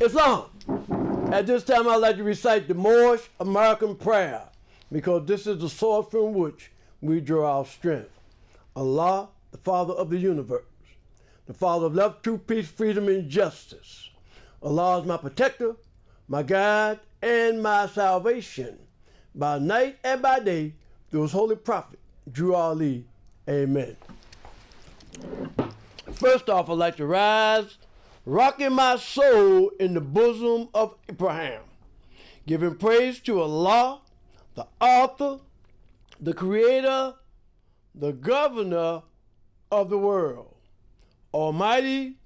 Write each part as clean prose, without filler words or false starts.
Islam. At this time, I'd like to recite the Moorish American prayer because this is the source from which we draw our strength. Allah, the Father of the universe, the Father of love, truth, peace, freedom, and justice. Allah is my protector, my guide, and my salvation. By night and by day, through his holy prophet, Drew Ali. Amen. First off, I'd like to rise, rocking my soul in the bosom of Abraham, giving praise to Allah, the author, the creator, the governor of the world, almighty,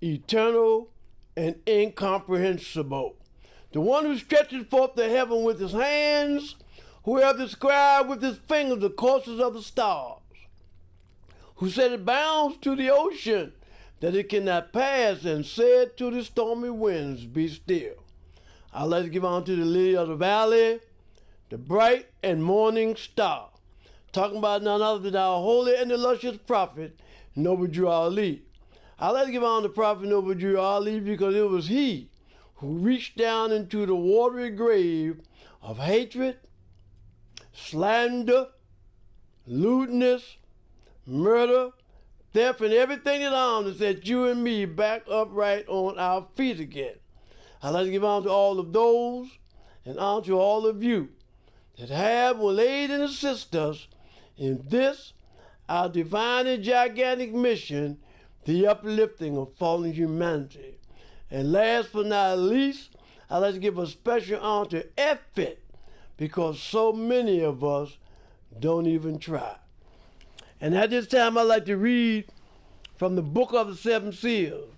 eternal, and incomprehensible, the one who stretches forth the heaven with his hands, who hath described with his fingers the courses of the stars, who set it bounds to the ocean that it cannot pass, and said to the stormy winds, be still. I'd like to give on to the lily of the valley, the bright and morning star, talking about none other than our holy and illustrious prophet, Noble Drew Ali. I'd like to give on to Prophet Noble Drew Ali because it was he who reached down into the watery grave of hatred, slander, lewdness, murder, theft, and everything that on to set you and me back upright on our feet again. I'd like to give honor to all of those and honor to all of you that have will aid and assist us in this, our divine and gigantic mission, the uplifting of fallen humanity. And last but not least, I'd like to give a special honor to EFIT because so many of us don't even try. And at this time, I'd like to read from the Book of the Seven Seals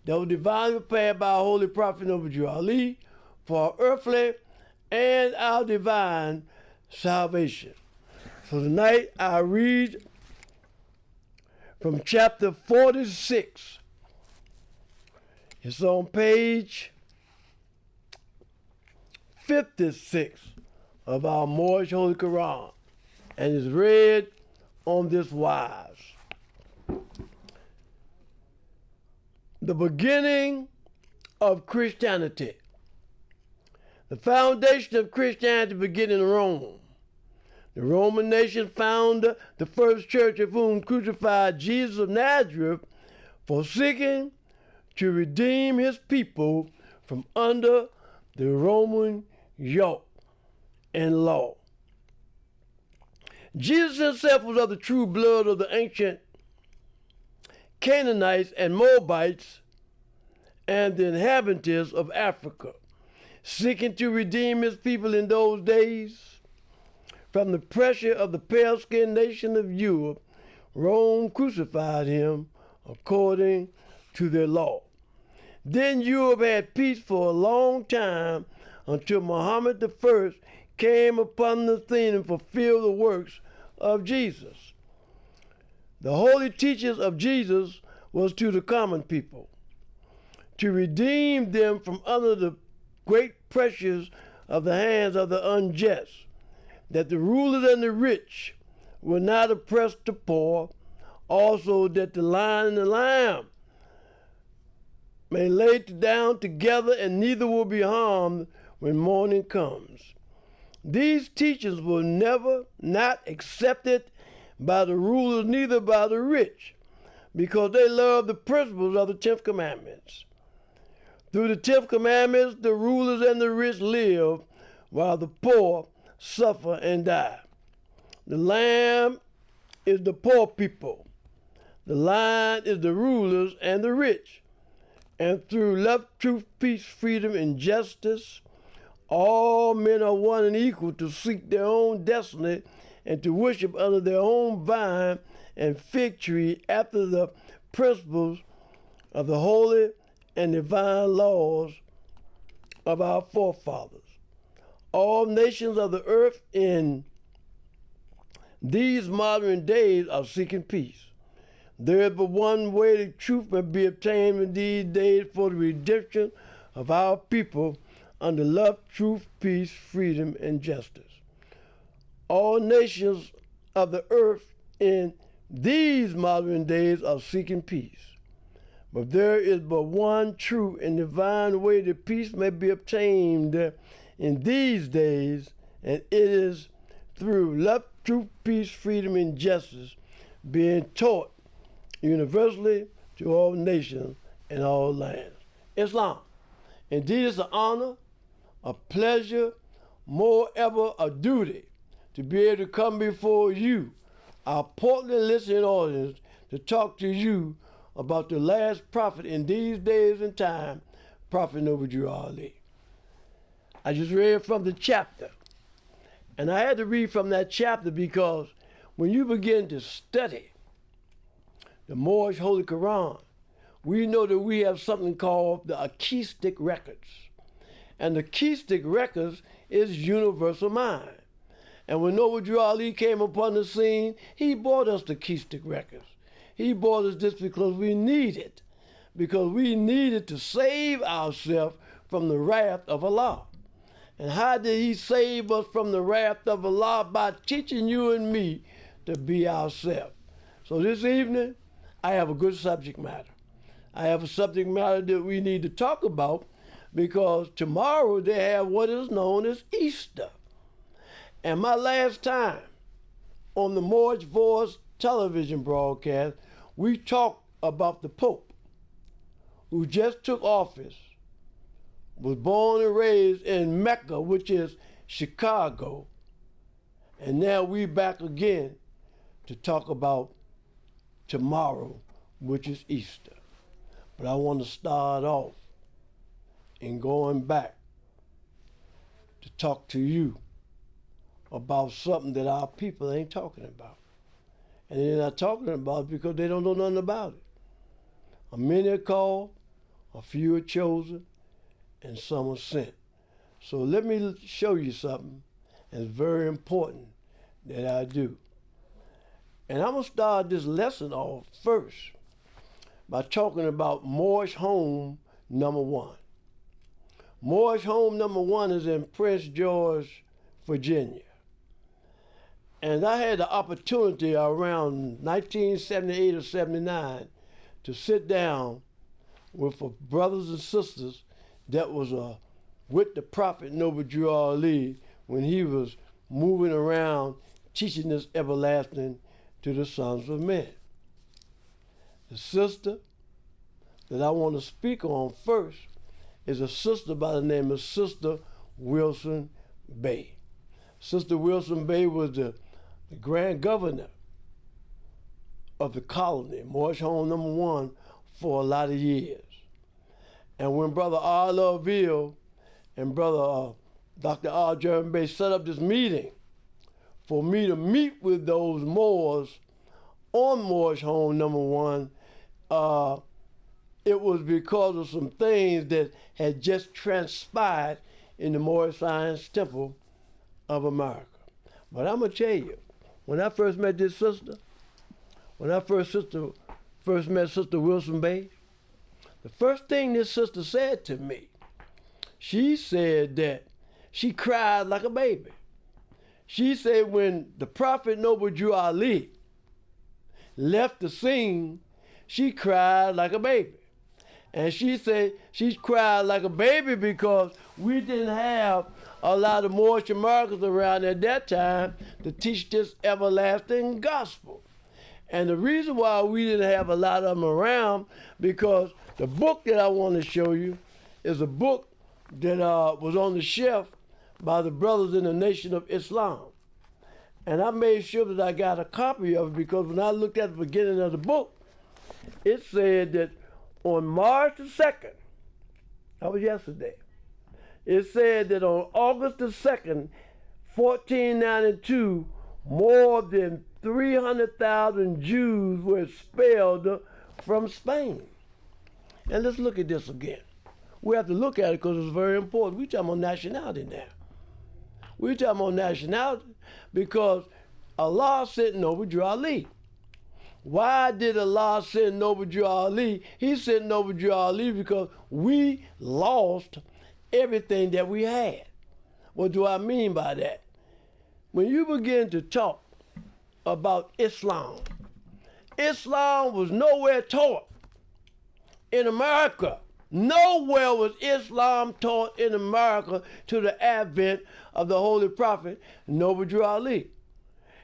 that was divinely prepared by our Holy Prophet Noble Drew Ali for our earthly and our divine salvation. So tonight, I read from chapter 46. It's on page 56 of our Moorish Holy Quran and is read on this wise. The beginning of Christianity. The foundation of Christianity began in Rome. The Roman nation founded the first church of whom crucified Jesus of Nazareth for seeking to redeem his people from under the Roman yoke and law. Jesus himself was of the true blood of the ancient Canaanites and Moabites and the inhabitants of Africa, seeking to redeem his people in those days from the pressure of the pale-skinned nation of Europe. Rome crucified him according to their law. Then Europe had peace for a long time until Muhammad I came upon the scene and fulfilled the works of Jesus. The holy teachings of Jesus was to the common people, to redeem them from under the great pressures of the hands of the unjust, that the rulers and the rich will not oppress the poor, also that the lion and the lamb may lay down together and neither will be harmed when morning comes. These teachings were never not accepted by the rulers, neither by the rich, because they love the principles of the 10th Commandments. Through the 10th Commandments, the rulers and the rich live, while the poor suffer and die. The lamb is the poor people. The lion is the rulers and the rich. And through love, truth, peace, freedom, and justice, all men are one and equal to seek their own destiny and to worship under their own vine and fig tree after the principles of the holy and divine laws of our forefathers. All nations of the earth in these modern days are seeking peace. There is but one way the truth may be obtained in these days for the redemption of our people under love, truth, peace, freedom, and justice. All nations of the earth in these modern days are seeking peace. But there is but one true and divine way that peace may be obtained in these days, and it is through love, truth, peace, freedom, and justice being taught universally to all nations and all lands. Islam. Indeed, it's an honor, a pleasure, more ever a duty to be able to come before you, our portly listening audience, to talk to you about the last prophet in these days and time, Prophet Noble Ali. I just read from the chapter. And I had to read from that chapter because when you begin to study the Moorish Holy Quran, we know that we have something called the acoustic records. And the acoustic records is universal mind. And when Noble Ali came upon the scene, he brought us the acoustic records. He brought us this because we needed to save ourselves from the wrath of Allah. And how did he save us from the wrath of Allah? By teaching you and me to be ourselves. So this evening, I have a good subject matter. I have a subject matter that we need to talk about because tomorrow they have what is known as Easter. And my last time on the Moorish Voice television broadcast, we talked about the Pope who just took office, was born and raised in Mecca, which is Chicago. And now we back again to talk about tomorrow, which is Easter. But I want to start off in going back to talk to you about something that our people ain't talking about. And they're not talking about it because they don't know nothing about it. Many are called, a few are chosen, and some are sent. So let me show you something that's very important that I do. And I'm going to start this lesson off first by talking about Moorish Home number 1. Moorish Home number 1 is in Prince George, Virginia. And I had the opportunity around 1978 or 79 to sit down with brothers and sisters that was with the Prophet Noble Ali when he was moving around teaching this everlasting to the sons of men. The sister that I want to speak on first is a sister by the name of Sister Wilson Bey. Sister Wilson Bey was the Grand Governor of the colony, Moorish Home number 1, for a lot of years. And when Brother R. Loville and Brother Dr. R. Jeremy Bey set up this meeting for me to meet with those Moors on Moorish Home number 1, it was because of some things that had just transpired in the Moorish Science Temple of America. But I'm going to tell you, when I first met this sister, when I first met Sister Wilson Bey, the first thing this sister said to me, she said that she cried like a baby. She said when the Prophet Noble Ali left the scene, she cried like a baby. And she said she cried like a baby because we didn't have a lot of Moorish Americans around at that time to teach this everlasting gospel. And the reason why we didn't have a lot of them around, because the book that I want to show you is a book that was on the shelf by the brothers in the Nation of Islam. And I made sure that I got a copy of it because when I looked at the beginning of the book, it said that on March the 2nd, that was yesterday, it said that on August the 2nd, 1492, more than 300,000 Jews were expelled from Spain. And let's look at this again. We have to look at it because it's very important. We're talking about nationality now. We're talking about nationality because Allah sent Noble Ali. Why did Allah send Noble Ali? He sent Noble Ali because we lost everything that we had. What do I mean by that? When you begin to talk about Islam, Islam was nowhere taught in America. Nowhere was Islam taught in America to the advent of the Holy Prophet, Noble Ali.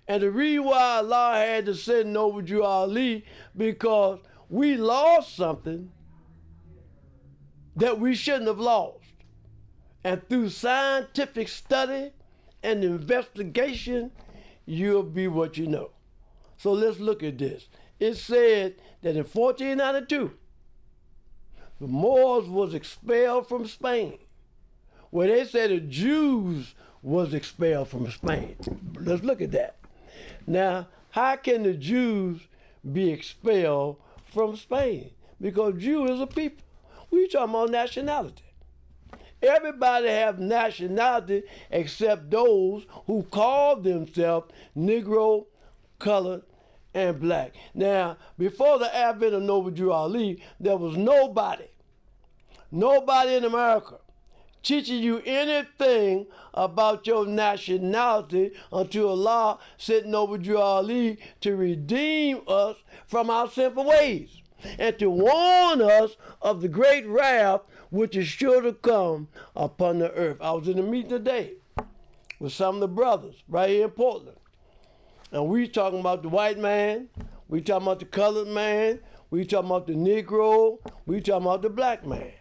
And the reason why Allah had to send Noble Ali because we lost something that we shouldn't have lost. And through scientific study and investigation, you'll be what you know. So let's look at this. It said that in 1492, the Moors was expelled from Spain. Well, they said the Jews was expelled from Spain. Let's look at that. Now, how can the Jews be expelled from Spain? Because Jew is a people. We talking about nationality. Everybody have nationality except those who call themselves Negro, colored, and black. Now, before the advent of Noble Ali, there was nobody in America teaching you anything about your nationality until Allah sent Noble Ali to redeem us from our sinful ways and to warn us of the great wrath which is sure to come upon the earth. I was in a meeting today with some of the brothers right here in Portland. And we talking about the white man, we talking about the colored man, we talking about the Negro, we talking about the black man.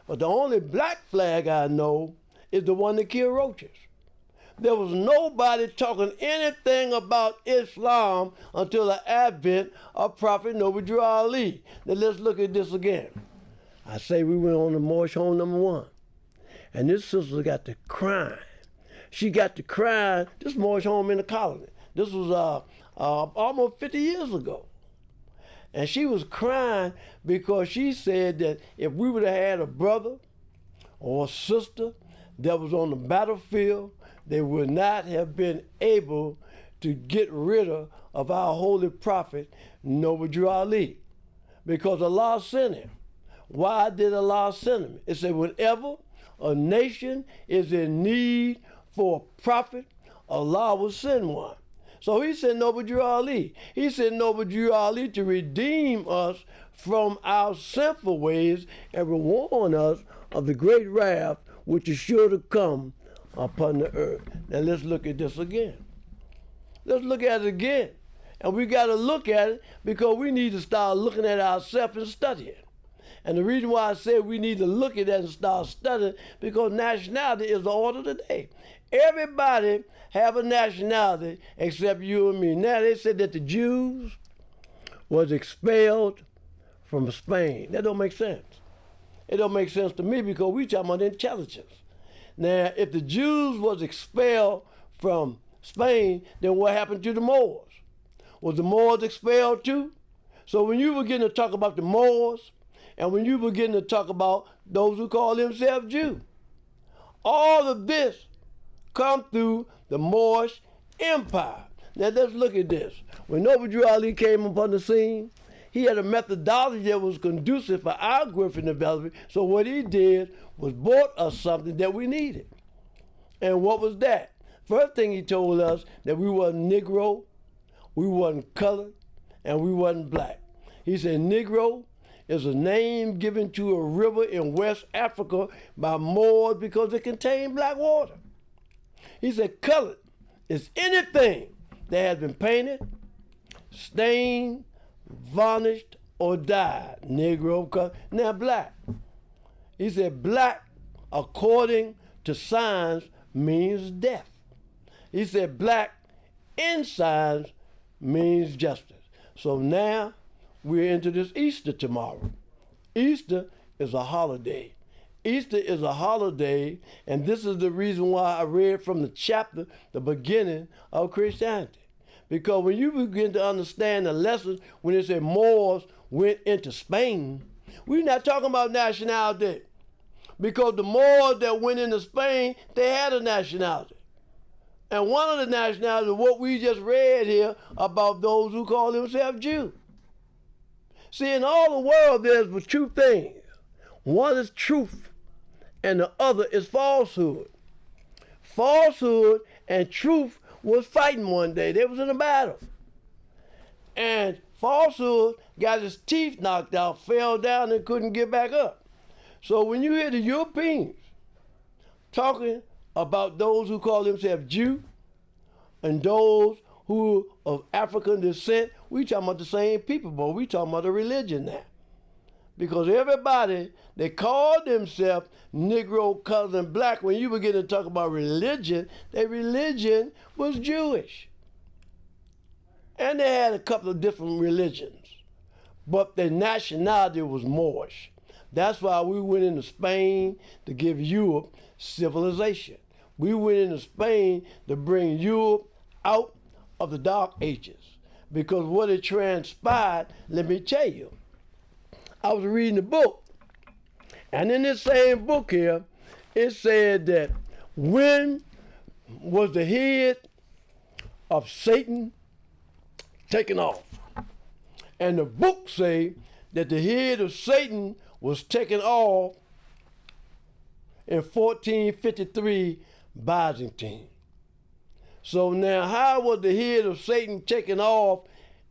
But the only black flag I know is the one that killed roaches. There was nobody talking anything about Islam until the advent of Prophet Noble Ali. Now let's look at this again. I say we went on the Moorish home #1. And this sister got to crying. She got to crying. This Moorish home in the colony. This was almost 50 years ago. And she was crying because she said that if we would have had a brother or a sister that was on the battlefield, they would not have been able to get rid of our holy prophet, Noble Ali, because Allah sent him. Why did Allah send him? It said whenever a nation is in need for a prophet, Allah will send one. So he sent Noble Ali. He sent Noble Ali to redeem us from our sinful ways and warn us of the great wrath which is sure to come upon the earth. Now let's look at this again. Let's look at it again. And we got to look at it because we need to start looking at ourselves and studying. And the reason why I said we need to look at that and start studying, because nationality is the order of the day. Everybody have a nationality except you and me. Now they said that the Jews was expelled from Spain. That don't make sense. It don't make sense to me because we talking about intelligence. Now, if the Jews was expelled from Spain, then what happened to the Moors? Was the Moors expelled too? So when you begin to talk about the Moors, and when you begin to talk about those who call themselves Jews, all of this come through the Moorish Empire. Now let's look at this. When Noble Ali came upon the scene, he had a methodology that was conducive for our growth and development. So what he did was bought us something that we needed. And what was that? First thing he told us that we wasn't Negro, we wasn't colored, and we wasn't black. He said Negro is a name given to a river in West Africa by Moors because it contained black water. He said colored is anything that has been painted, stained, varnished, or dyed. Negro, color. Now black. He said black, according to science, means death. He said black in science means justice. So now we're into this Easter tomorrow. Easter is a holiday. Easter is a holiday, and this is the reason why I read from the chapter, the beginning of Christianity. Because when you begin to understand the lessons, when it said Moors went into Spain, We're not talking about nationality. Because the Moors that went into Spain, they had a nationality. And one of the nationalities is what we just read here about those who call themselves Jews. See, in all the world, there's two things. One is truth, and the other is falsehood. Falsehood and truth was fighting one day. They was in a battle. And falsehood got his teeth knocked out, fell down, and couldn't get back up. So when you hear the Europeans talking about those who call themselves Jew and those who of African descent, we talking about the same people, but we talking about a religion now. Because everybody, they call themselves Negro, colored, and black. When you begin to talk about religion, their religion was Jewish. And they had a couple of different religions, but their nationality was Moorish. That's why we went into Spain to give Europe civilization. We went into Spain to bring Europe out of the Dark Ages. Because what it transpired, let me tell you. I was reading a book, and in this same book here, it said that when was the head of Satan taken off? And the book say that the head of Satan was taken off in 1453 Byzantine. So now how was the head of Satan taken off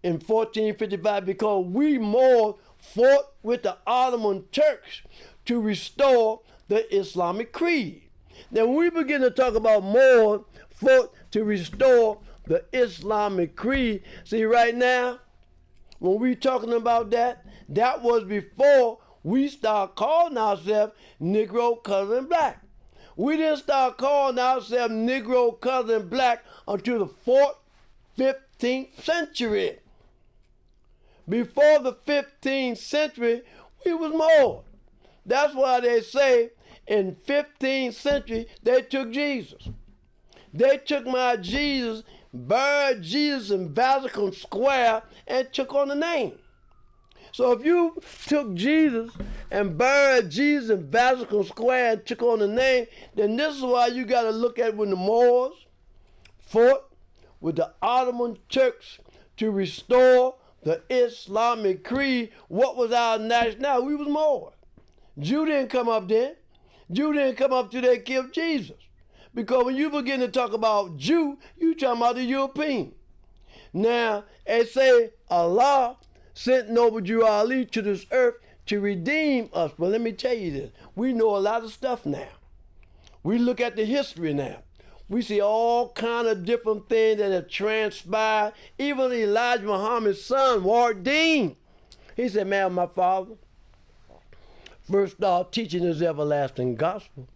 in 1455? Because we Moors fought with the Ottoman Turks to restore the Islamic creed. Now when we begin to talk about Moors fought to restore the Islamic creed, see right now, when we talking about that, that was before we start calling ourselves Negro, colored, and black. We didn't start calling ourselves Negro, colored, and black until the 4th, 15th century. Before the 15th century, we was Moors. That's why they say in 15th century, they took Jesus. They took my Jesus, buried Jesus in Vatican Square, and took on the name. So if you took Jesus and buried Jesus in Vatican Square and took on the name, then this is why you got to look at when the Moors fought with the Ottoman Turks to restore the Islamic creed. What was our nationality? We was Moors. Jew didn't come up then. Jew didn't come up till they killed Jesus. Because when you begin to talk about Jew, you talking about the European. Now, they say Allah sent Noble Drew Ali to this earth to redeem us. But let me tell you this. We know a lot of stuff now. We look at the history now. We see all kind of different things that have transpired. Even Elijah Muhammad's son, Wardeen, he said, man, my father first started teaching his everlasting gospel.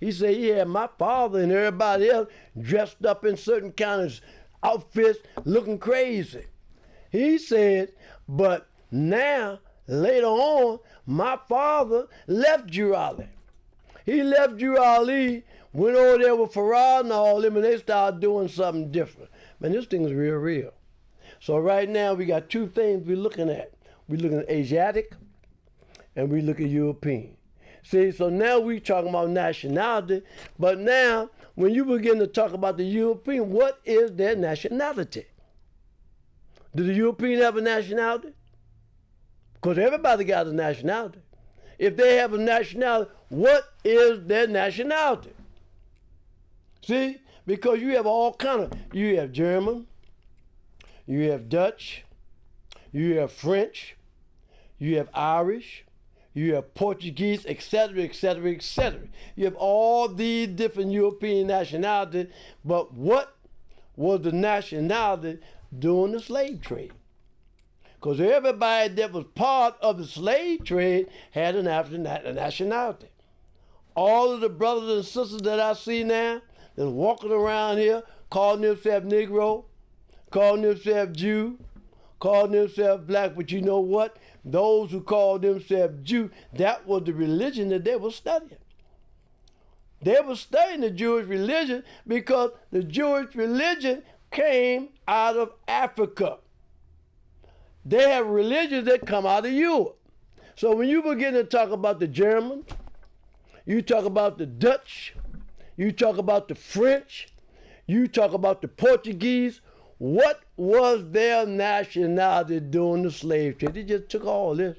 He said, yeah, my father and everybody else dressed up in certain kind of outfits looking crazy. He said, but now, later on, my father left Drew Ali. He left Drew Ali, went over there with Farad and all them, and they started doing something different. Man, this thing is real, real. So right now, we got two things we're looking at. We're looking at Asiatic, and we look at European. See, so now we talking about nationality, but now, when you begin to talk about the European, what is their nationality? Do the Europeans have a nationality? Because everybody got a nationality. If they have a nationality, what is their nationality? See, because you have all kind of, you have German, you have Dutch, you have French, you have Irish, you have Portuguese, etc., etc., etc. You have all these different European nationalities, but what was the nationality during the slave trade? Because everybody that was part of the slave trade had an African nationality. All of the brothers and sisters that I see now that's walking around here calling themselves Negro, calling themselves Jew, calling themselves black, but you know what? Those who called themselves Jew, that was the religion that they were studying. They were studying the Jewish religion because the Jewish religion came out of Africa. They have religions that come out of Europe. So when you begin to talk about the Germans, you talk about the Dutch, you talk about the French, you talk about the Portuguese, what was their nationality during the slave trade? They just took all this.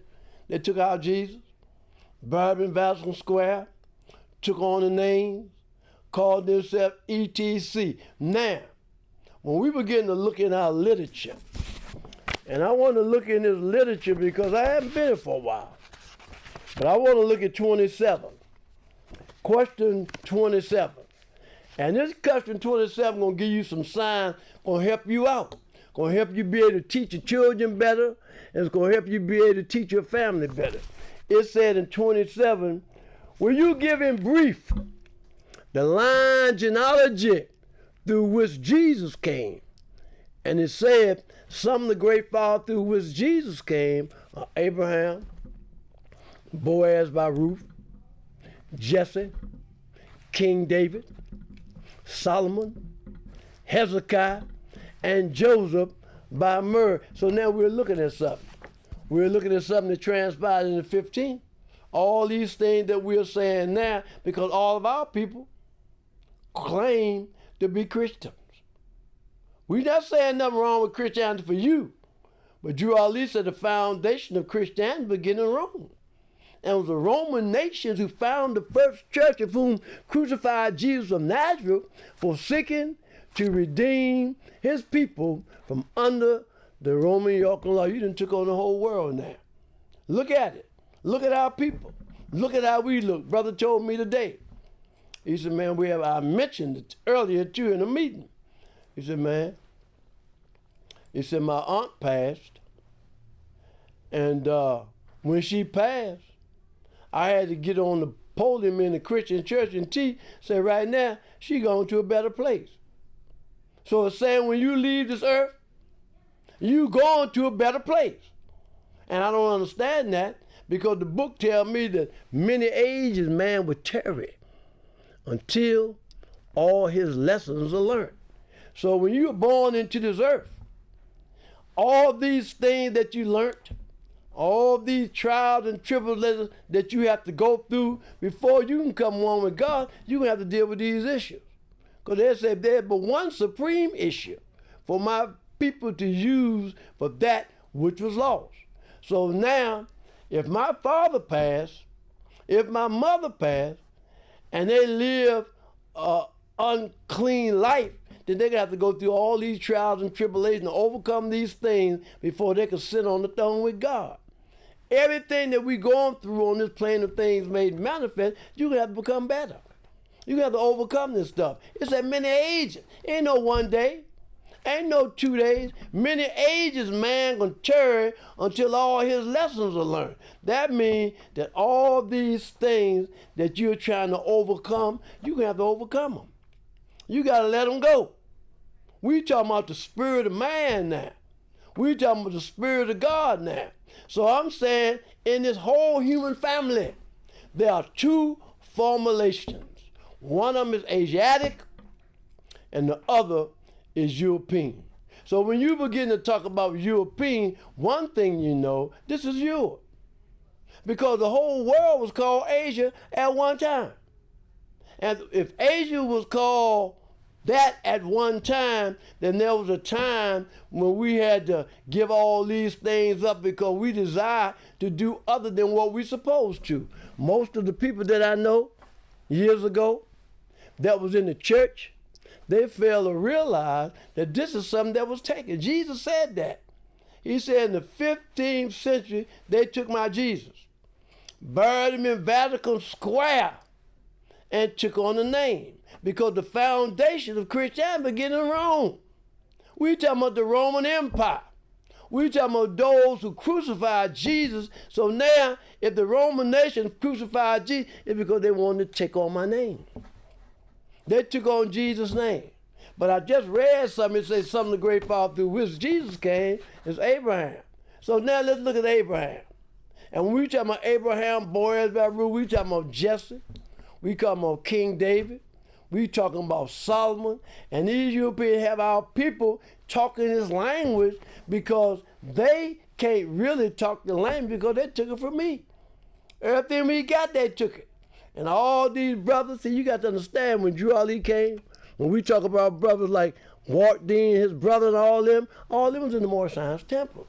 They took out Jesus, buried in Vatican Square, took on the names, called themselves ETC. Now, when we begin to look in our literature, and I want to look in this literature because I haven't been here for a while, but I want to look at 27. Question 27. And this question 27 going to give you some signs, going to help you out, going to help you be able to teach your children better, and it's going to help you be able to teach your family better. It said in 27, will you give in brief the line genealogy through which Jesus came? And it said, some of the great fathers through which Jesus came are Abraham, Boaz by Ruth, Jesse, King David, Solomon, Hezekiah, and Joseph by Mary. So now we're looking at something. We're looking at something that transpired in the 15th. All these things that we're saying now, because all of our people claim to be Christians. We're not saying nothing wrong with Christianity for you, but you are at least at the foundation of Christianity beginning in Rome. And it was the Roman nations who founded the first church, of whom crucified Jesus of Nazareth for seeking to redeem his people from under the Roman yoke of law. You done took on the whole world now. Look at it. Look at our people. Look at how we look. Brother told me today. He said, man, I mentioned it earlier too in a meeting. He said, man, my aunt passed, and when she passed, I had to get on the podium in the Christian church and say right now, she going to a better place. So it's saying when you leave this earth, you going to a better place. And I don't understand that because the book tells me that many ages man would tarry until all his lessons are learned. So when you're born into this earth, all these things that you learned, all these trials and tribulations that you have to go through before you can come one with God, you're going to have to deal with these issues. Because they say there's but one supreme issue for my people to use for that which was lost. So now, if my father passed, if my mother passed, and they live an unclean life, then they're going to have to go through all these trials and tribulations to overcome these things before they can sit on the throne with God. Everything that we're going through on this plane of things made manifest, you're going to have to become better. You're going to have to overcome this stuff. It's at many ages. Ain't no one day. Ain't no 2 days. Many ages man going to tarry until all his lessons are learned. That means that all these things that you're trying to overcome, you're going to have to overcome them. You got to let them go. We talking about the spirit of man now. We talking about the spirit of God now. So I'm saying in this whole human family, there are two formulations. One of them is Asiatic and the other is European. So when you begin to talk about European, one thing you know, this is Europe. Because the whole world was called Asia at one time. And if Asia was called that at one time, then there was a time when we had to give all these things up because we desire to do other than what we're supposed to. Most of the people that I know years ago that was in the church, they failed to realize that this is something that was taken. Jesus said that. He said in the 15th century, they took my Jesus, buried him in Vatican Square, and took on the name. Because the foundation of Christianity began in Rome. We talking about the Roman Empire. We talking about those who crucified Jesus. So now, if the Roman nation crucified Jesus, it's because they wanted to take on my name. They took on Jesus' name. But I just read something that says some of the great father through which Jesus came is Abraham. So now let's look at Abraham. And when we talking about Abraham, Boaz by Ruth, we talking about Jesse. We talking about King David. We talking about Solomon. And these Europeans have our people talking this language because they can't really talk the language because they took it from me. Everything we got, they took it. And all these brothers, see, you got to understand when Drew Ali came, when we talk about brothers like Walt Dean, his brother, and all them was in the Moorish Science Temple.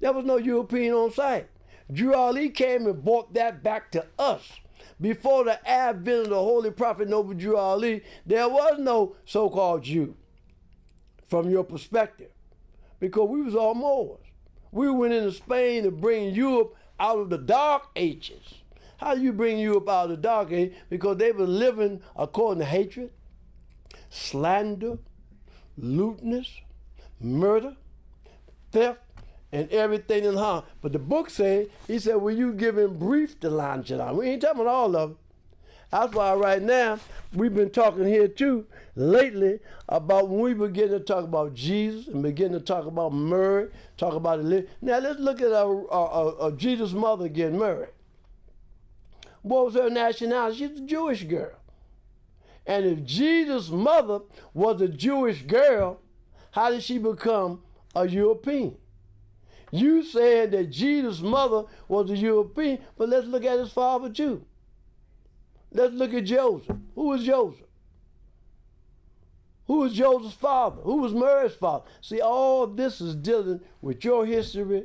There was no European on site. Drew Ali came and brought that back to us. Before the advent of the Holy Prophet Noble Drew Ali, there was no so-called Jew from your perspective, because we was all Moors. We went into Spain to bring Europe out of the Dark Ages. How do you bring Europe out of the Dark Ages? Because they were living according to hatred, slander, lewdness, murder, theft, and everything in harm. But the book said, he said, well, you giving brief to Lan Chadan. We ain't talking about all of them. That's why right now, we've been talking here too, lately, about when we begin to talk about Jesus and begin to talk about Mary, talk about it. Now let's look at Jesus' mother again, Mary. What was her nationality? She's a Jewish girl. And if Jesus' mother was a Jewish girl, how did she become a European? You said that Jesus' mother was a European, but let's look at his father too. Let's look at Joseph. Who was Joseph? Who was Joseph's father? Who was Mary's father? See, all this is dealing with your history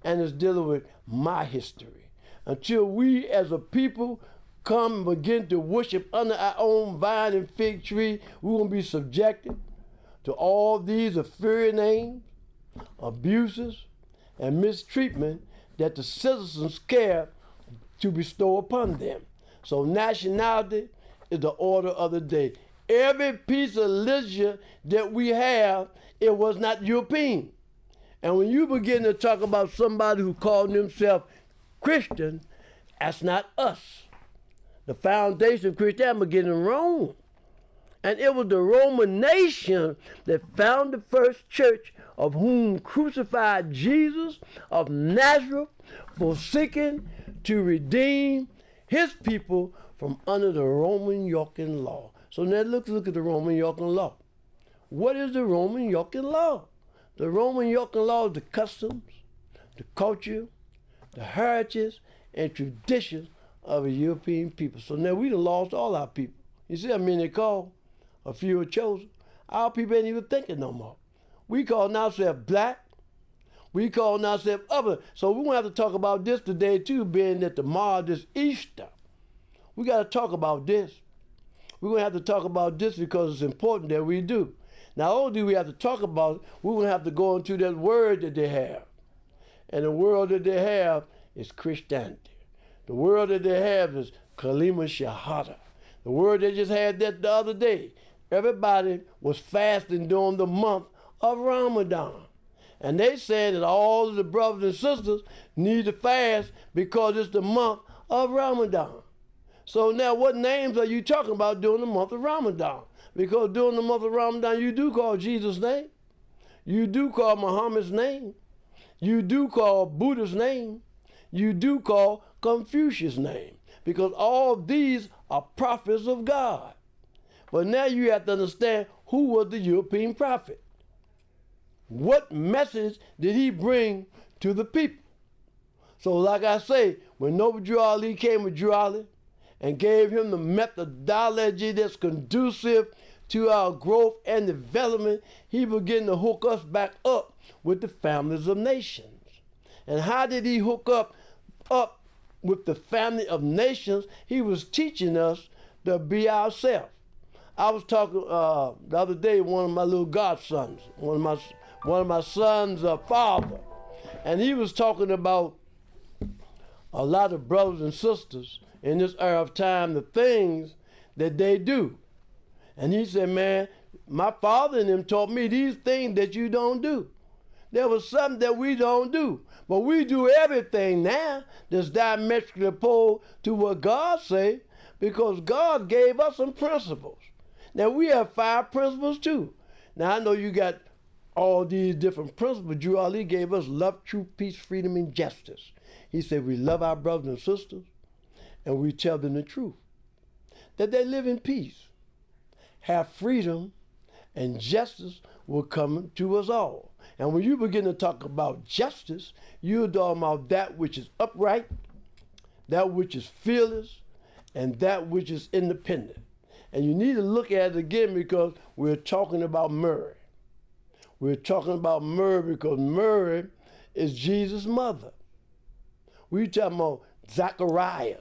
and it's dealing with my history. Until we as a people come and begin to worship under our own vine and fig tree, we're going to be subjected to all these inferior names, abuses, and mistreatment that the citizens care to bestow upon them. So nationality is the order of the day. Every piece of literature that we have, it was not European. And when you begin to talk about somebody who called themselves Christian, that's not us. The foundation of Christianity began in Rome. And it was the Roman nation that founded the first church, of whom crucified Jesus of Nazareth, for seeking to redeem his people from under the Roman yoking law. So now let's look at the Roman yoking law. What is the Roman yoking law? The Roman yoking law is the customs, the culture, the heritage, and traditions of a European people. So now we done lost all our people. You see how many they call? A few are chosen. Our people ain't even thinking no more. We call ourselves black. We call ourselves other. So we're going to have to talk about this today too, being that tomorrow is Easter. We got to talk about this. We're going to have to talk about this because it's important that we do. Not only do we have to talk about it, we're going to have to go into that word that they have. And the word that they have is Christianity. The word that they have is Kalima Shahada. The word they just had that the other day. Everybody was fasting during the month of Ramadan. And they said that all of the brothers and sisters need to fast because it's the month of Ramadan. So now what names are you talking about during the month of Ramadan? Because during the month of Ramadan, you do call Jesus' name. You do call Muhammad's name. You do call Buddha's name. You do call Confucius' name. Because all these are prophets of God. But now you have to understand who was the European prophet. What message did he bring to the people? So like I say, when Noble Drew Ali came with Drew Ali and gave him the methodology that's conducive to our growth and development, he began to hook us back up with the families of nations. And how did he hook up with the family of nations? He was teaching us to be ourselves. I was talking the other day with one of my little godsons, one of my son's father, and he was talking about a lot of brothers and sisters in this era of time, the things that they do. And he said, man, my father and them taught me these things that you don't do. There was something that we don't do. But we do everything now that's diametrically opposed to what God say, because God gave us some principles. Now we have 5 principles too. Now I know you got all these different principles. Drew Ali gave us love, truth, peace, freedom, and justice. He said we love our brothers and sisters and we tell them the truth. That they live in peace, have freedom, and justice will come to us all. And when you begin to talk about justice, you're talking about that which is upright, that which is fearless, and that which is independent. And you need to look at it again because we're talking about Mary. We're talking about Mary because Mary is Jesus' mother. We're talking about Zacharias.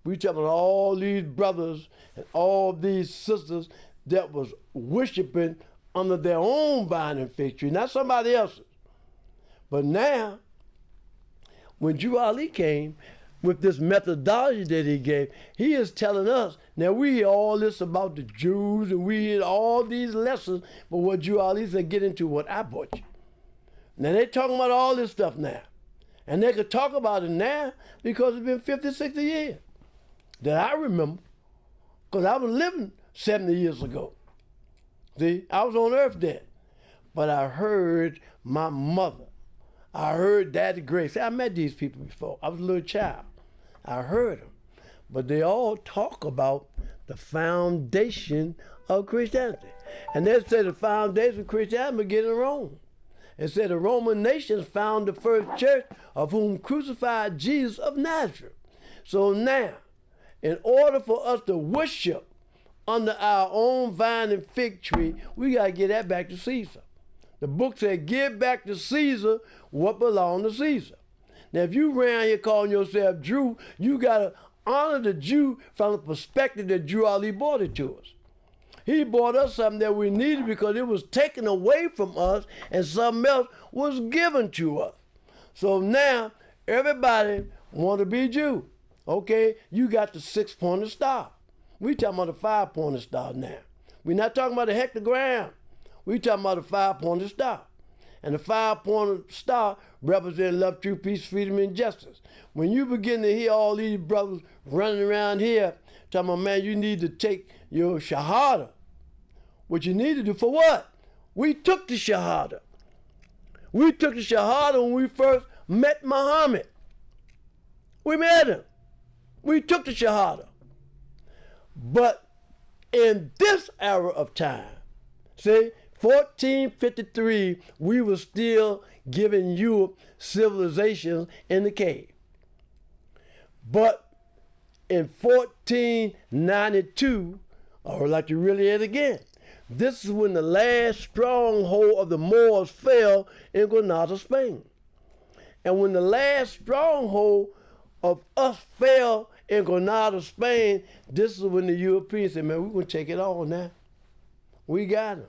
We're talking about all these brothers and all these sisters that was worshiping under their own vine and fig tree, not somebody else's. But now, when Drew Ali came with this methodology that he gave, he is telling us, now we hear all this about the Jews and we hear all these lessons, but what Drew Ali said, get into what I brought you. Now they're talking about all this stuff now. And they could talk about it now because it's been 50, 60 years that I remember, because I was living 70 years ago. See, I was on earth then. But I heard my mother. I heard Daddy Grace. I met these people before. I was a little child. I heard them. But they all talk about the foundation of Christianity. And they say the foundation of Christianity began in Rome. It said the Roman nations found the first church of whom crucified Jesus of Nazareth. So now, in order for us to worship under our own vine and fig tree, we got to get that back to Caesar. The book said, give back to Caesar what belonged to Caesar. Now, if you around here calling yourself Jew, you got to honor the Jew from the perspective that Drew Ali brought it to us. He brought us something that we needed because it was taken away from us and something else was given to us. So now, everybody want to be Jew. Okay, you got the 6-pointed star. We talking about the 5-pointed star now. We're not talking about the hectogram. We talking about the 5-pointed star. And the 5-pointed star represents love, truth, peace, freedom, and justice. When you begin to hear all these brothers running around here talking about, man, you need to take your shahada. What you need to do for what? We took the shahada. We took the shahada when we first met Muhammad. We met him. We took the shahada. But in this era of time, see, 1453, we were still giving Europe civilizations in the cave. But in 1492, I would like to really hear it again. This is when the last stronghold of the Moors fell in Granada, Spain. And when the last stronghold of us fell in Granada, Spain, this is when the Europeans said, man, we're going to take it all now. We got them.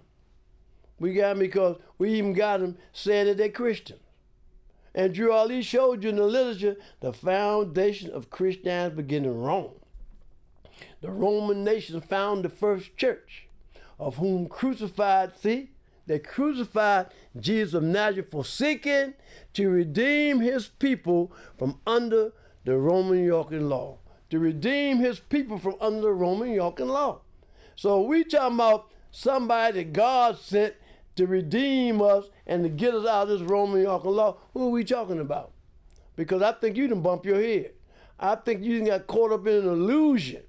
We got them because we even got them saying that they're Christians. And Drew Ali showed you in the literature the foundation of Christianity began in Rome. The Roman nation found the first church, of whom crucified, see, they crucified Jesus of Nazareth for seeking to redeem his people from under the Roman yoking law. To redeem his people from under the Roman yoking law. So we talking about somebody that God sent to redeem us and to get us out of this Roman yoking law. Who are we talking about? Because I think you done bump your head. I think you done got caught up in an illusion.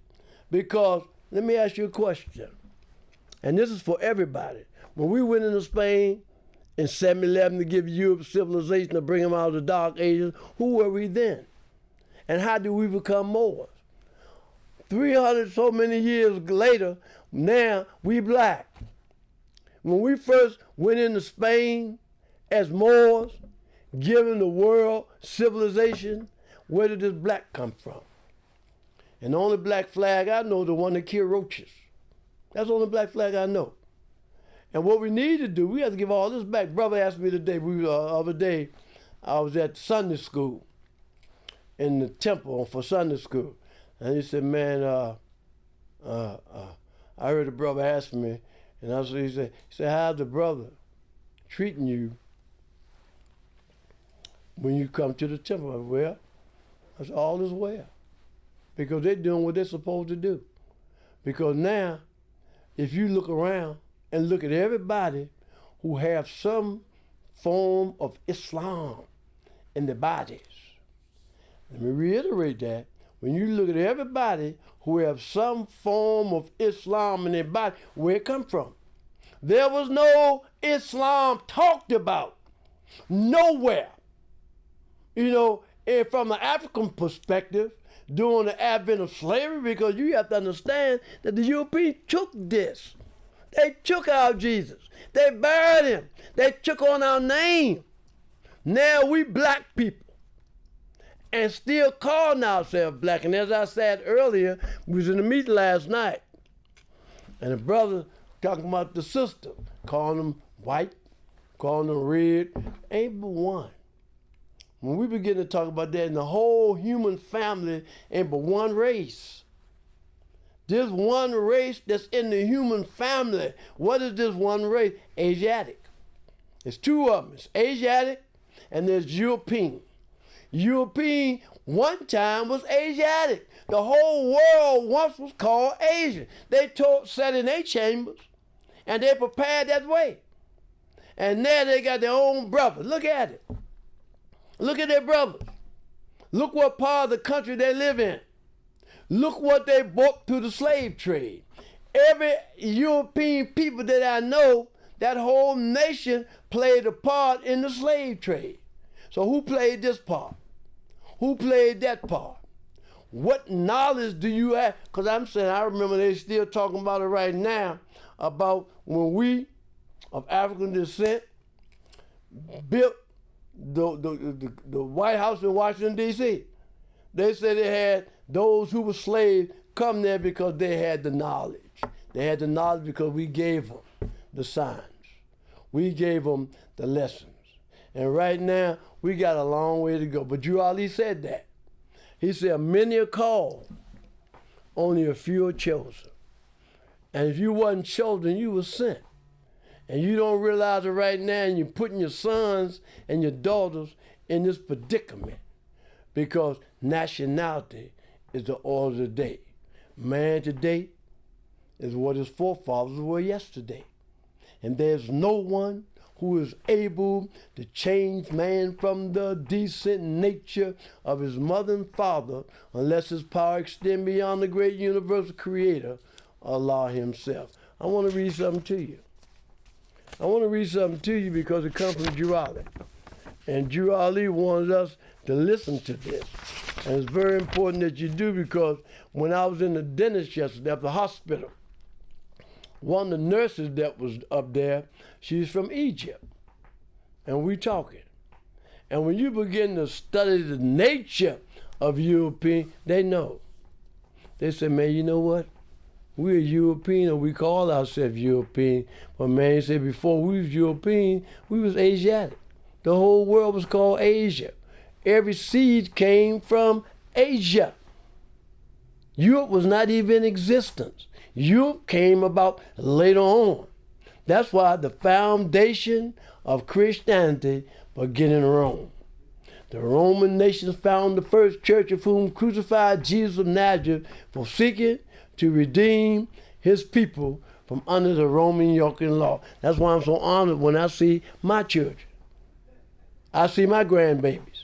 Because, let me ask you a question. And this is for everybody. When we went into Spain in 711 to give Europe civilization to bring them out of the Dark Ages, who were we then? And how did we become Moors? 300 so many years later, now we black. When we first went into Spain as Moors, giving the world civilization, where did this black come from? And the only black flag I know is the one that killed roaches. That's the only black flag I know. And what we need to do, we have to give all this back. Brother asked me today, the other day, I was at Sunday school in the temple for Sunday school. And he said, man, I heard a brother ask me, and he said, how's the brother treating you when you come to the temple? I said, well, I said, all is well. Because they're doing what they're supposed to do. Because now, if you look around and look at everybody who have some form of Islam in their bodies, let me reiterate that. When you look at everybody who have some form of Islam in their body, where it come from? There was no Islam talked about. Nowhere. You know, And from an African perspective, during the advent of slavery, because you have to understand that the Europeans took this. They took our Jesus. They buried him. They took on our name. Now we black people and still calling ourselves black. And as I said earlier, we was in the meeting last night, and the brother talking about the sister, calling them white, calling them red, ain't but one. When we begin to talk about that, and the whole human family ain't but one race. This one race that's in the human family. What is this one race? Asiatic. There's two of them. It's Asiatic and there's European. European one time was Asiatic. The whole world once was called Asia. They sat in their chambers and they prepared that way. And now they got their own brothers. Look at it. Look at their brothers. Look what part of the country they live in. Look what they brought through the slave trade. Every European people that I know, that whole nation played a part in the slave trade. So who played this part? Who played that part? What knowledge do you have? Because I'm saying, I remember they still talking about it right now, about when we of African descent built the White House in Washington, D.C. They said they had those who were slaves come there because they had the knowledge. They had the knowledge because we gave them the signs. We gave them the lessons. And right now, we got a long way to go. But Drew Ali said that. He said, many are called, only a few are chosen. And if you wasn't chosen, you were sent. And you don't realize it right now, and you're putting your sons and your daughters in this predicament because nationality is the order of the day. Man today is what his forefathers were yesterday. And there's no one who is able to change man from the decent nature of his mother and father unless his power extends beyond the great universal creator, Allah himself. I want to read something to you. I want to read something to you because it comes from Drew Ali. And Drew Ali wanted us to listen to this. And it's very important that you do, because when I was in the dentist yesterday at the hospital, one of the nurses that was up there, she's from Egypt. And we talking. And when you begin to study the nature of European, they know. They say, man, you know what? We're European, or we call ourselves European. But man, he said before we was European, we was Asiatic. The whole world was called Asia. Every seed came from Asia. Europe was not even in existence. Europe came about later on. That's why the foundation of Christianity began in Rome. The Roman nations found the first church, of whom crucified Jesus of Nazareth for seeking to redeem his people from under the Roman yoke and law. That's why I'm so honored when I see my children. I see my grandbabies.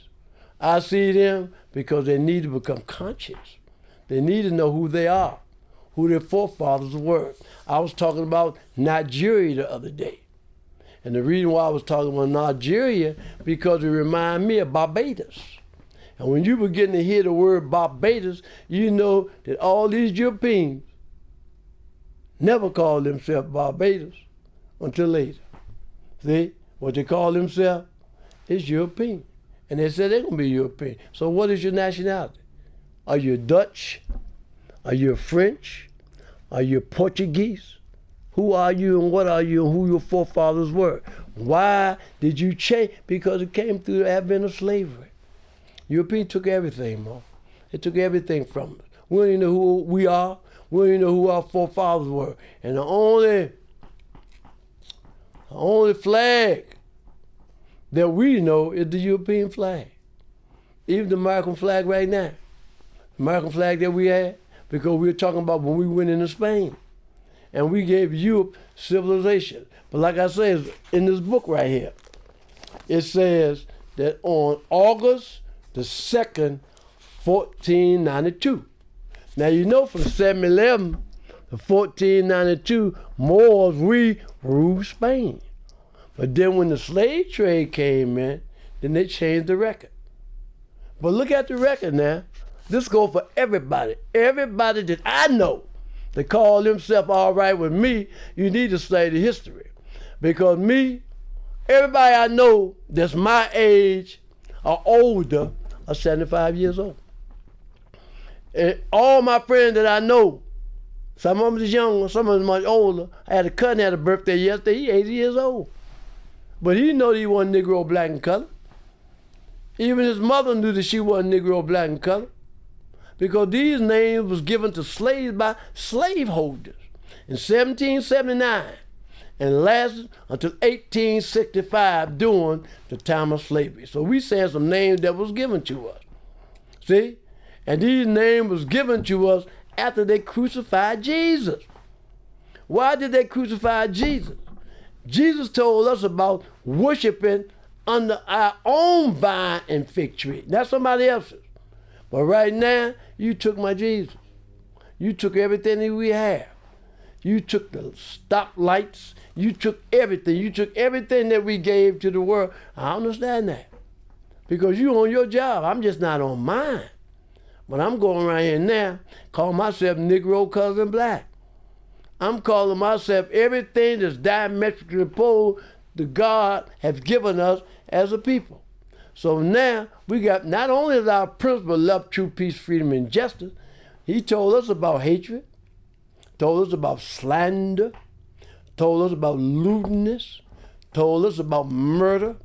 I see them because they need to become conscious. They need to know who they are, who their forefathers were. I was talking about Nigeria the other day. And the reason why I was talking about Nigeria, because it reminded me of Barbados. And when you begin to hear the word Barbados, you know that all these Europeans never called themselves Barbados until later. See, what they call themselves is European. And they said they're going to be European. So what is your nationality? Are you Dutch? Are you French? Are you Portuguese? Who are you and what are you and who your forefathers were? Why did you change? Because it came through the advent of slavery. Europeans took everything, Mo. They took everything from us. We don't even know who we are. We don't even know who our forefathers were. And the only flag that we know is the European flag. Even the American flag right now. The American flag that we had, because we were talking about when we went into Spain. And we gave Europe civilization. But like I said, in this book right here, it says that on August the 2nd, 1492. Now you know from 711 to 1492, Moors, we ruled Spain. But then when the slave trade came in, then they changed the record. But look at the record now. This goes for everybody. Everybody that I know that call themselves all right with me, you need to study the history. Because me, everybody I know that's my age or older are 75 years old. And all my friends that I know, some of them is younger, some of them much older. I had a cousin had a birthday yesterday, he 80 years old. But he know that he wasn't Negro, black, and color. Even his mother knew that she wasn't Negro, black, and color. Because these names was given to slaves by slaveholders in 1779 and lasted until 1865 during the time of slavery. So we saying some names that was given to us. See? And these names was given to us after they crucified Jesus. Why did they crucify Jesus? Jesus told us about worshiping under our own vine and fig tree, not somebody else's. But right now, you took my Jesus. You took everything that we have. You took the stoplights. You took everything. You took everything that we gave to the world. I understand that. Because you on your job. I'm just not on mine. But I'm going around here now, calling myself Negro, color, and black. I'm calling myself everything that's diametrically opposed to God has given us as a people. So now we got not only is our principle love, truth, peace, freedom, and justice, he told us about hatred, told us about slander, told us about lewdness, told us about murder,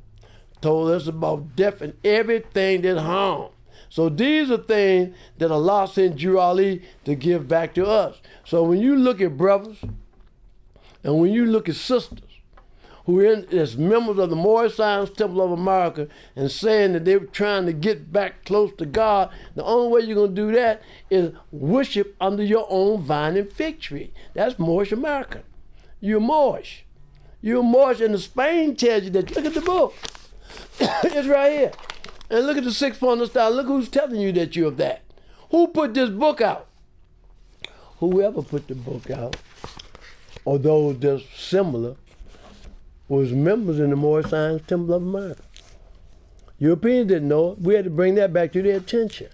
told us about death and everything that harm. So these are things that Allah sent Drew Ali to give back to us. So when you look at brothers and when you look at sisters who are as members of the Moorish Temple of America and saying that they were trying to get back close to God, the only way you're going to do that is worship under your own vine and fig tree. That's Moorish American. You're Moorish. You're Moorish, and the Spain tells you that. Look at the book. It's right here. And look at the 6 point style. Look who's telling you that you're that. Who put this book out? Whoever put the book out, or those that's similar, was members in the Moorish Temple of America. Europeans didn't know it. We had to bring that back to their attention.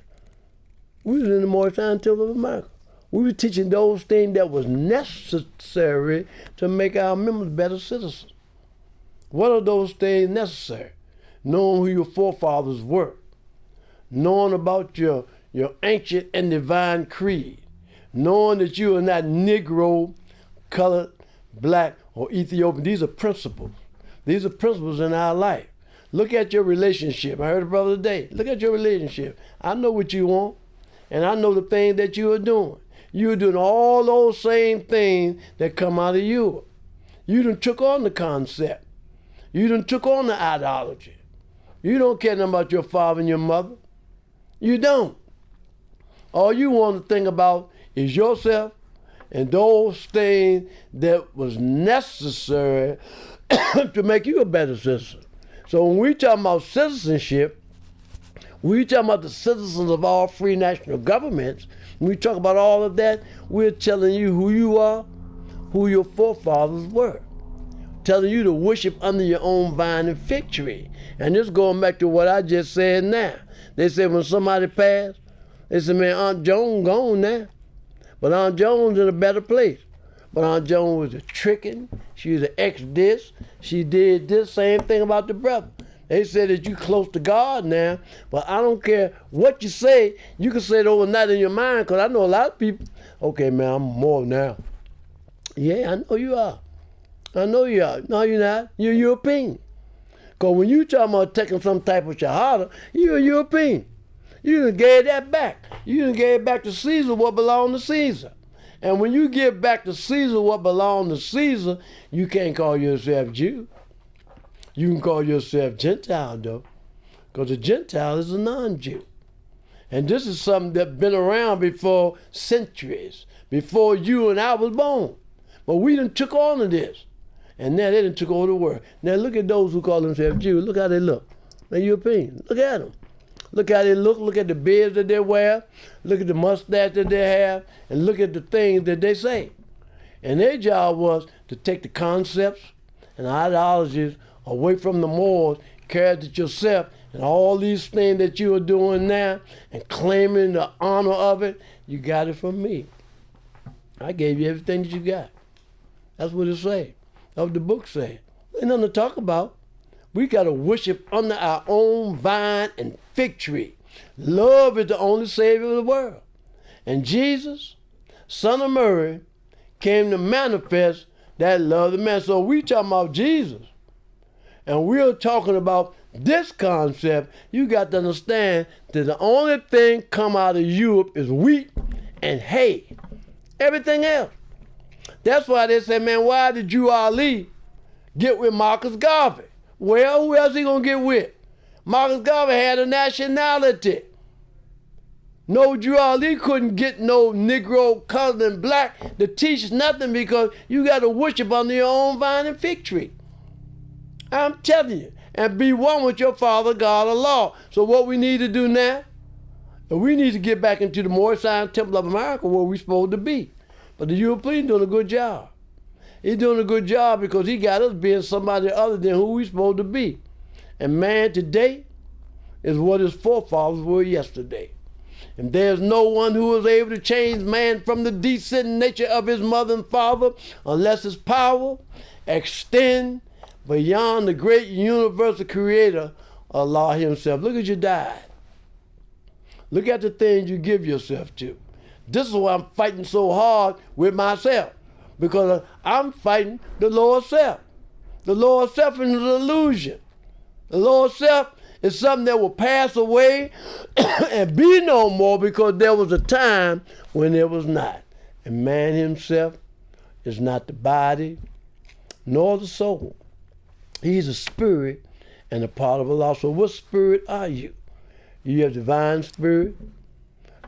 We was in the Moorish Temple of America. We were teaching those things that was necessary to make our members better citizens. What are those things necessary? Knowing who your forefathers were, knowing about your ancient and divine creed, knowing that you are not Negro, colored, black, or Ethiopian. These are principles. These are principles in our life. Look at your relationship. I heard a brother today. Look at your relationship. I know what you want, and I know the things that you are doing. You're doing all those same things that come out of you. You done took on the concept. You done took on the ideology. You don't care nothing about your father and your mother. You don't. All you want to think about is yourself and those things that was necessary to make you a better citizen. So when we talk about citizenship, we talk about the citizens of all free national governments. When we talk about all of that, we're telling you who you are, who your forefathers were. Telling you to worship under your own vine and fig tree. And this going back to what I just said now. They said when somebody passed, they said, man, Aunt Joan gone now. But Aunt Joan's in a better place. But Aunt Joan was a tricking. She was an ex-this. She did this same thing about the brother. They said that you close to God now, but I don't care what you say. You can say it overnight in your mind, because I know a lot of people, okay, man, I'm more now. Yeah, I know you are. I know you are. No, you're not. You're European. Because when you talking about taking some type of shahada, you're a European. You done gave that back. You done gave back to Caesar what belonged to Caesar. And when you give back to Caesar what belonged to Caesar, you can't call yourself Jew. You can call yourself Gentile, though, because a Gentile is a non-Jew. And this is something that's been around before centuries, before you and I was born. But we done took on to this. And now they done took over the world. Now look at those who call themselves Jews. Look how they look. They're European. Look at them. Look how they look. Look at the beards that they wear. Look at the mustache that they have. And look at the things that they say. And their job was to take the concepts and ideologies away from the Moors, inherited yourself, and all these things that you are doing now and claiming the honor of it, you got it from me. I gave you everything that you got. That's what it say. That's what the book say. Ain't nothing to talk about. We got to worship under our own vine and fig tree. Love is the only Savior of the world. And Jesus, son of Mary, came to manifest that love of man. So we talking about Jesus. And we're talking about this concept. You got to understand that the only thing come out of Europe is wheat and hay. Everything else. That's why they say, man, why did Drew Ali get with Marcus Garvey? Well, who else he gonna get with? Marcus Garvey had a nationality. No, Drew Ali couldn't get no Negro, colored, and black to teach nothing because you got to worship under your own vine and fig tree. I'm telling you. And be one with your Father, God, of law. So what we need to do now, we need to get back into the Moorish Temple of America where we're supposed to be. But the European doing a good job. He's doing a good job because he got us being somebody other than who we supposed to be. And man, today is what his forefathers were yesterday. And there's no one who is able to change man from the decent nature of his mother and father unless his power extend beyond the great universal creator, Allah himself. Look at you died. Look at the things you give yourself to. This is why I'm fighting so hard with myself. Because I'm fighting the lower self. The lower self is an illusion. The lower self is something that will pass away and be no more because there was a time when it was not. And man himself is not the body nor the soul. He's a spirit and a part of Allah. So what spirit are you? You have divine spirit.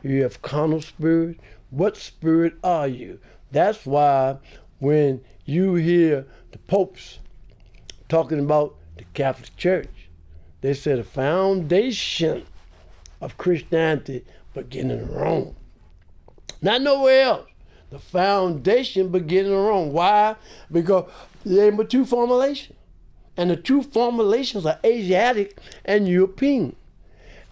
You have carnal spirit. What spirit are you? That's why when you hear the popes talking about the Catholic Church, they say the foundation of Christianity began in Rome. Not nowhere else. The foundation began in Rome. Why? Because there ain't but two formulations. And the two formulations are Asiatic and European.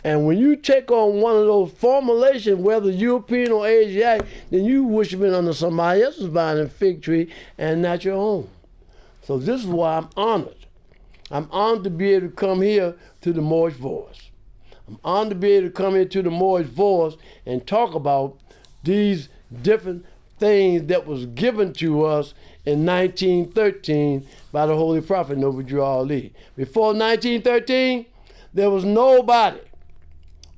And when you take on one of those formulations, whether European or Asiatic, then you worshiping under somebody else's vine and fig tree and not your own. So this is why I'm honored. I'm honored to be able to come here to the Moorish Voice. I'm honored to be able to come here to the Moorish Voice and talk about these different things that was given to us in 1913 by the Holy Prophet Noble Drew Ali. Before 1913, there was nobody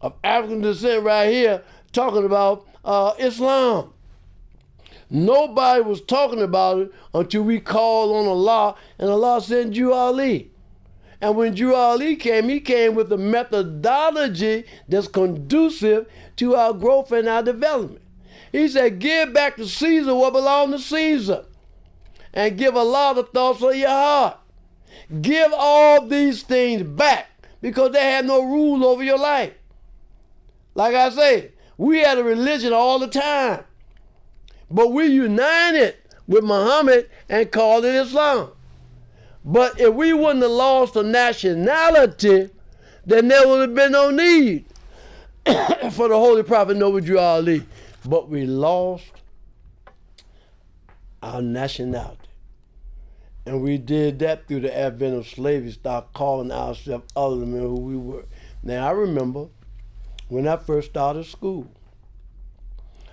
of African descent right here talking about Islam. Nobody was talking about it until we called on Allah, and Allah sent Drew Ali. And when Drew Ali came, he came with a methodology that's conducive to our growth and our development. He said, give back to Caesar what belongs to Caesar, and give Allah the thoughts of your heart. Give all these things back because they have no rule over your life. Like I say, we had a religion all the time, but we united with Muhammad and called it Islam. But if we wouldn't have lost the nationality, then there would have been no need for the Holy Prophet Noble Drew Ali. But we lost our nationality. And we did that through the advent of slavery, start calling ourselves other than who we were. Now I remember when I first started school.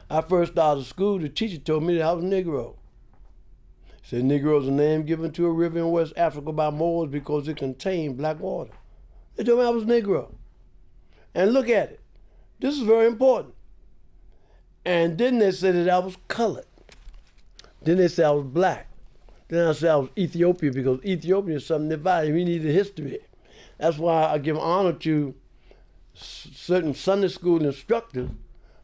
The teacher told me that I was Negro. He said Negro is a name given to a river in West Africa by Moors because it contained black water. They told me I was Negro. And look at it. This is very important. And then they said that I was colored. Then they said I was black. Then I said I was Ethiopian because Ethiopia is something divided. We need a history. That's why I give honor to certain Sunday school instructors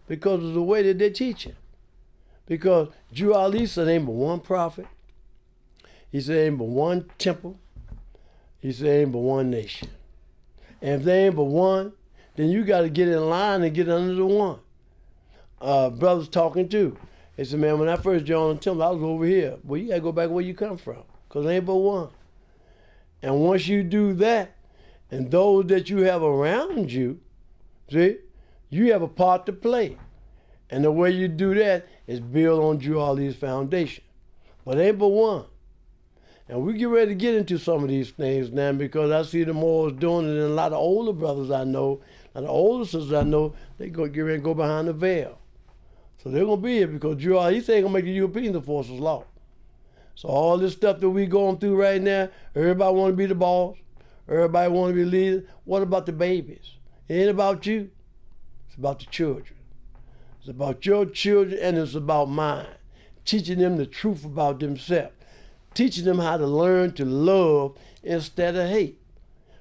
because of the way that they teach it. Because Drew Ali said ain't but one prophet. He said ain't but one temple. He said ain't but one nation. And if there ain't but one, then you got to get in line and get under the one. Brothers talking too. They said, man, when I first joined the temple, I was over here. Well, you got to go back where you come from because there ain't but one. And once you do that, And those that you have around you, see, you have a part to play. And the way you do that is build on Drew Ali's foundation. But ain't but one. And we get ready to get into some of these things now because I see the Moors doing it, and a lot of older brothers I know, a lot of older sisters I know, they go get ready to go behind the veil. So they're going to be here because Drew Ali, he said he's going to make the Europeans enforce his law. So all this stuff that we going through right now, everybody want to be the boss. Everybody want to be leader. What about the babies? It ain't about you. It's about the children. It's about your children, and it's about mine. Teaching them the truth about themselves. Teaching them how to learn to love instead of hate.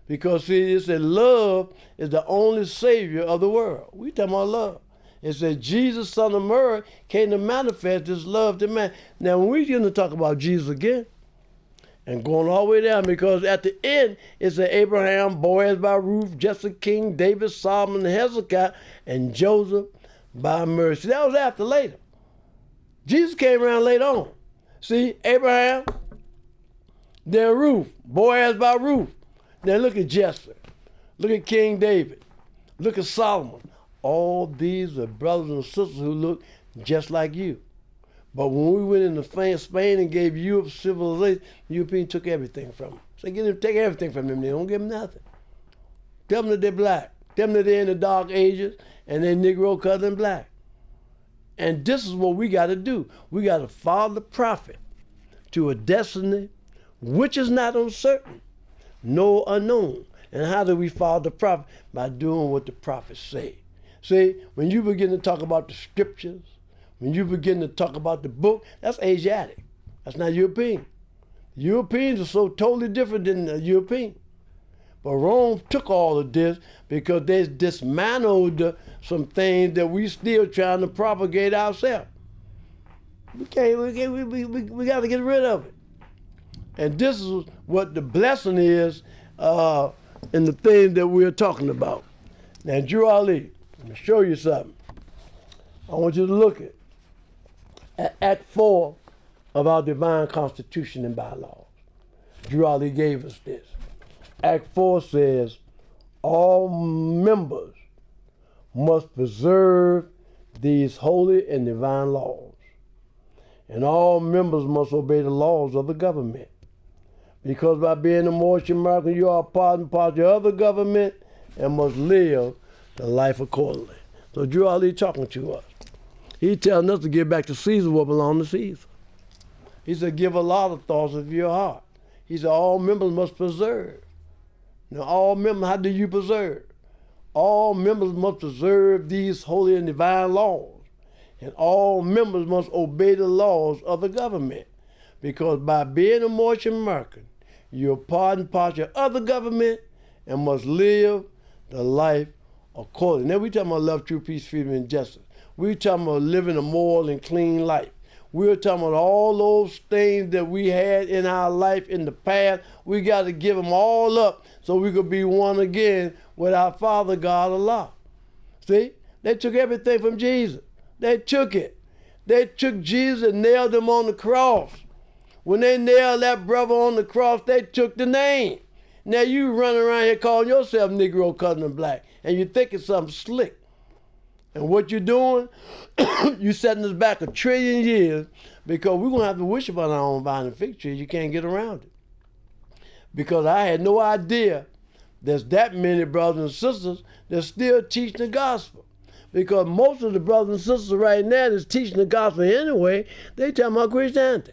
Because see, it said love is the only savior of the world. We talking about love. It said Jesus, son of Mary, came to manifest this love to man. Now, when we're going to talk about Jesus again, and going all the way down, because at the end, it said Abraham, Boaz by Ruth, Jesse King, David, Solomon, Hezekiah, and Joseph by mercy. That was after later. Jesus came around later on. See, Abraham, then Ruth, Boaz by Ruth. Now look at Jesse. Look at King David. Look at Solomon. All these are brothers and sisters who look just like you. But when we went into Spain and gave Europe civilization, the Europeans took everything from them. So take everything from them. They don't give them nothing. Tell them that they're black. Tell them that they're in the dark ages and they're Negro, cousin, black. And this is what we got to do. We got to follow the prophet to a destiny which is not uncertain, nor unknown. And how do we follow the prophet? By doing what the prophets say. See, when you begin to talk about the scriptures, when you begin to talk about the book, that's Asiatic. That's not European. The Europeans are so totally different than the European. But Rome took all of this because they dismantled some things that we still trying to propagate ourselves. We got to get rid of it. And this is what the blessing is in the thing that we're talking about. Now, Drew Ali, let me show you something. I want you to look at Act 4 of our divine constitution and bylaws. Drew Ali gave us this. Act 4 says, all members must preserve these holy and divine laws. And all members must obey the laws of the government. Because by being a Moorish American, you are part and part of the other government and must live the life accordingly. So Drew Ali talking to us. He telling us to give back to Caesar what belongs to Caesar. He said, give a lot of thoughts of your heart. He said, all members must preserve. Now, all members, how do you preserve? All members must preserve these holy and divine laws. And all members must obey the laws of the government. Because by being a Moorish American, you're part and part of other government and must live the life accordingly. Now we talking about love, truth, peace, freedom, and justice. We're talking about living a moral and clean life. We're talking about all those things that we had in our life in the past. We got to give them all up so we could be one again with our Father God Allah. See? They took everything from Jesus. They took it. They took Jesus and nailed him on the cross. When they nailed that brother on the cross, they took the name. Now you running around here calling yourself Negro, cousin, and black, and you think it's something slick. And what you're doing, you're setting us back 1 trillion years because we're going to have to worship on our own vine and fig tree. You can't get around it. Because I had no idea there's that many brothers and sisters that still teach the gospel. Because most of the brothers and sisters right now that's teaching the gospel anyway, they talking about Christianity.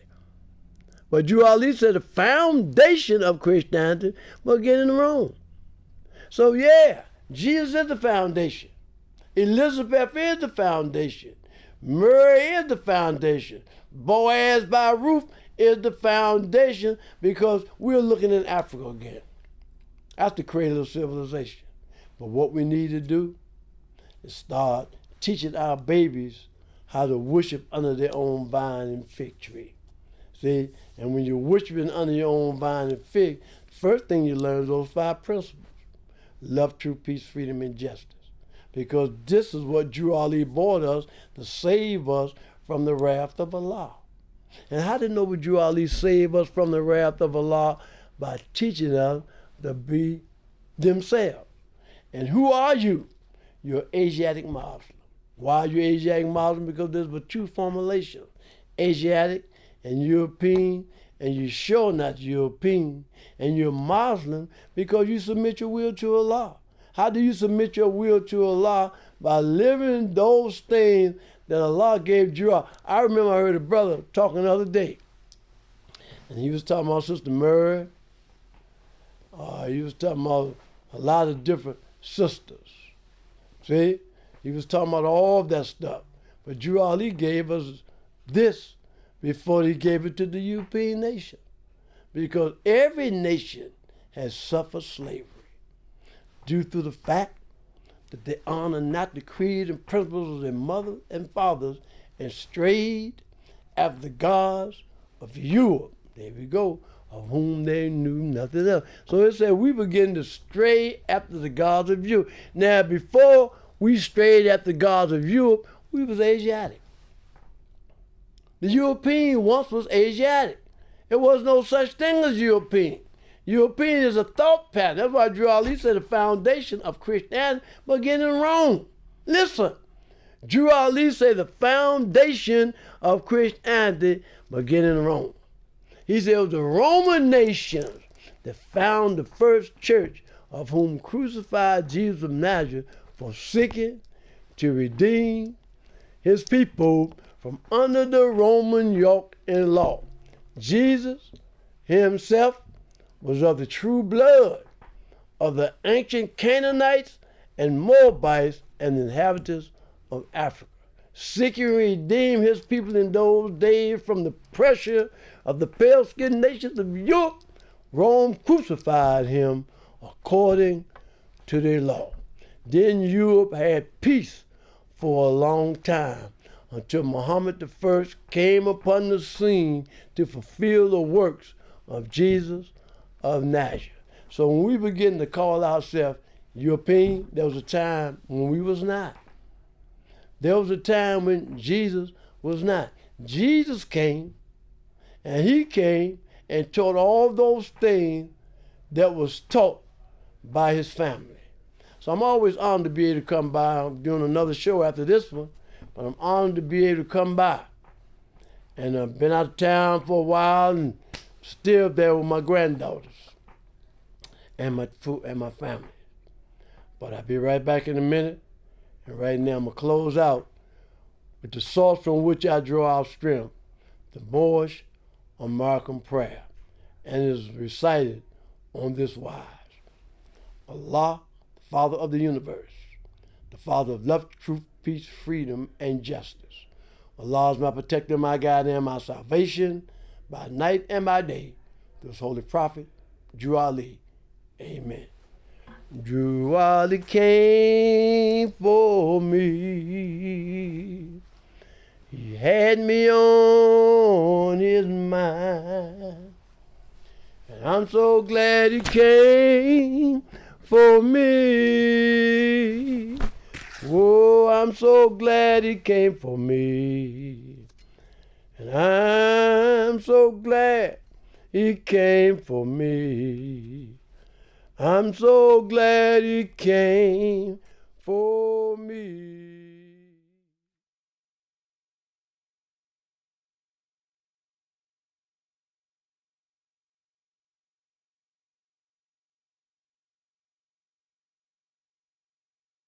But Drew Ali said the foundation of Christianity was getting wrong. So yeah, Jesus is the foundation. Elizabeth is the foundation. Mary is the foundation. Boaz by Ruth is the foundation because we're looking at Africa again. That's the cradle of civilization. But what we need to do is start teaching our babies how to worship under their own vine and fig tree. See, and when you're worshiping under your own vine and fig, first thing you learn is those 5 principles. Love, truth, peace, freedom, and justice. Because this is what Drew Ali brought us to save us from the wrath of Allah. And how did Noble Drew Ali save us from the wrath of Allah? By teaching us to be themselves. And who are you? You're Asiatic Muslim. Why are you Asiatic Muslim? Because there's but two formulations, Asiatic and European, and you're sure not European, and you're Muslim because you submit your will to Allah. How do you submit your will to Allah? By living those things that Allah gave you. I remember I heard a brother talking the other day, and he was talking about Sister Mary. He was talking about a lot of different sisters. See? He was talking about all of that stuff. But Drew Ali gave us this before he gave it to the European nation. Because every nation has suffered slavery due to the fact that they honor not the creed and principles of their mothers and fathers and strayed after the gods of Europe. There we go. Of whom they knew nothing else. So it said we begin to stray after the gods of Europe. Now, before we strayed after the gods of Europe, we was Asiatic. The European once was Asiatic. There was no such thing as European. European is a thought pattern. That's why Drew Ali said the foundation of Christianity began in Rome. Listen, Drew Ali said the foundation of Christianity began in Rome. He said it was the Roman nations that found the first church, of whom crucified Jesus of Nazareth for seeking to redeem his people from under the Roman yoke and law. Jesus himself was of the true blood of the ancient Canaanites and Moabites and inhabitants of Africa, seeking to redeem his people in those days from the pressure of the pale-skinned nations of Europe. Rome crucified him according to their law. Then Europe had peace for a long time until Muhammad I came upon the scene to fulfill the works of Jesus of Nazareth. So when we begin to call ourselves European, there was a time when we was not. There was a time when Jesus was not. Jesus came, and he came and taught all those things that was taught by his family. So I'm always honored to be able to come by. I'm doing another show after this one, but I'm honored to be able to come by. And I've been out of town for a while and still there with my granddaughters and my family. But I'll be right back in a minute. And right now I'm going to close out with the source from which I draw our strength, the Moorish American prayer, and it is recited on this wise. Allah, the Father of the universe, the Father of love, truth, peace, freedom, and justice. Allah is my protector, my guide, and my salvation by night and by day. Through his holy prophet, Drew Ali. Amen. Drew Ali came for me. He had me on his mind. And I'm so glad he came for me. Oh, I'm so glad he came for me. And I'm so glad he came for me. I'm so glad he came for me.